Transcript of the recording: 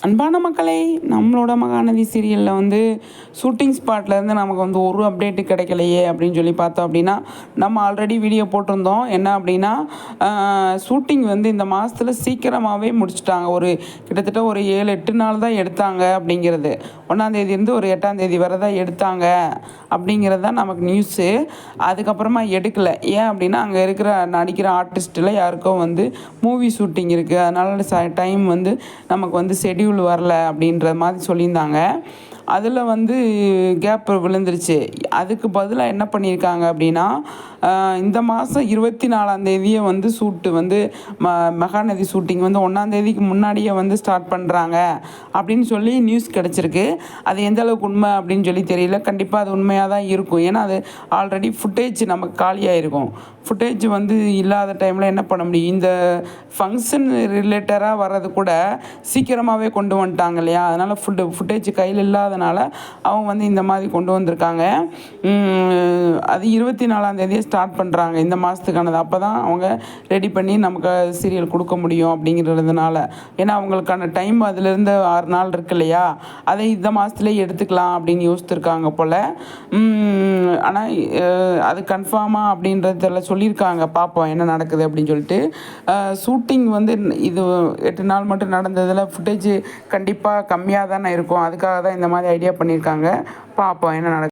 அன்பான மக்களே, நம்மளோட மகாநதி சீரியலில் வந்து ஷூட்டிங் ஸ்பாட்லேருந்து நமக்கு வந்து ஒரு அப்டேட்டு கிடைக்கலையே அப்படின்னு சொல்லி பார்த்தோம் அப்படின்னா, நம்ம ஆல்ரெடி வீடியோ போட்டிருந்தோம். என்ன அப்படின்னா, ஷூட்டிங் வந்து இந்த மாதத்தில் சீக்கிரமாகவே முடிச்சுட்டாங்க. கிட்டத்தட்ட ஒரு 7-8 நாள் தான் எடுத்தாங்க அப்படிங்கிறது. 1ஆந்தேதியிலேருந்து ஒரு 8ஆந்தேதி வரை தான் எடுத்தாங்க அப்படிங்கிறது தான் நமக்கு நியூஸு. அதுக்கப்புறமா எடுக்கலை. ஏன் அப்படின்னா, அங்கே இருக்கிற நடிக்கிற ஆர்டிஸ்ட்டில் யாருக்கும் வந்து மூவி ஷூட்டிங் இருக்குது. அதனால் டைம் வந்து நமக்கு வந்து ஷெட்யூல் வரல அப்படின்ற மாதிரி சொல்லியிருந்தாங்க. அதில் வந்து கேப் விழுந்துருச்சு. அதுக்கு பதிலாக என்ன பண்ணியிருக்காங்க அப்படின்னா, இந்த மாதம் 24ஆந்தேதியே வந்து ஷூட்டு வந்து மகாநதி ஷூட்டிங் வந்து 1ஆந்தேதிக்கு முன்னாடியே வந்து ஸ்டார்ட் பண்ணுறாங்க அப்படின்னு சொல்லி நியூஸ் கிடச்சிருக்கு. அது எந்த அளவுக்கு உண்மை அப்படின்னு சொல்லி தெரியல. கண்டிப்பாக அது உண்மையாக தான் இருக்கும். ஏன்னா அது ஆல்ரெடி ஃபுட்டேஜ் நமக்கு காலியாக இருக்கும். ஃபுட்டேஜ் வந்து இல்லாத டைமில் என்ன பண்ண முடியும்? இந்த ஃபங்க்ஷன் ரிலேட்டடாக வர்றது கூட சீக்கிரமாகவே கொண்டு வந்துட்டாங்க இல்லையா? அதனால் ஃபுட்டேஜ் கையில் இல்லாதனால அவங்க வந்து இந்த மாதிரி கொண்டு வந்திருக்காங்க. அது 24ஆந்தேதியே ஸ்டார்ட் பண்ணுறாங்க இந்த மாதத்துக்கானது. அப்போ தான் அவங்க ரெடி பண்ணி நமக்கு சீரியல் கொடுக்க முடியும் அப்படிங்கிறதுனால. ஏன்னா அவங்களுக்கான டைம் அதுலேருந்து 6 நாள் இருக்கு இல்லையா? அதை இந்த மாதத்துலேயே எடுத்துக்கலாம் அப்படின்னு யோசித்துருக்காங்க போல். ஆனால் அது கன்ஃபார்மாக அப்படின்றதில் சொல்லியிருக்காங்க. பார்ப்போம் என்ன நடக்குது அப்படின்னு சொல்லிட்டு. ஷூட்டிங் வந்து இது 8 நாள் மட்டும் நடந்ததில் ஃபுட்டேஜ் கண்டிப்பாக கம்மியாக தானே இருக்கும். அதுக்காக தான் இந்த மாதிரி ஐடியா பண்ணியிருக்காங்க. பார்ப்போம் என்ன நடக்குது.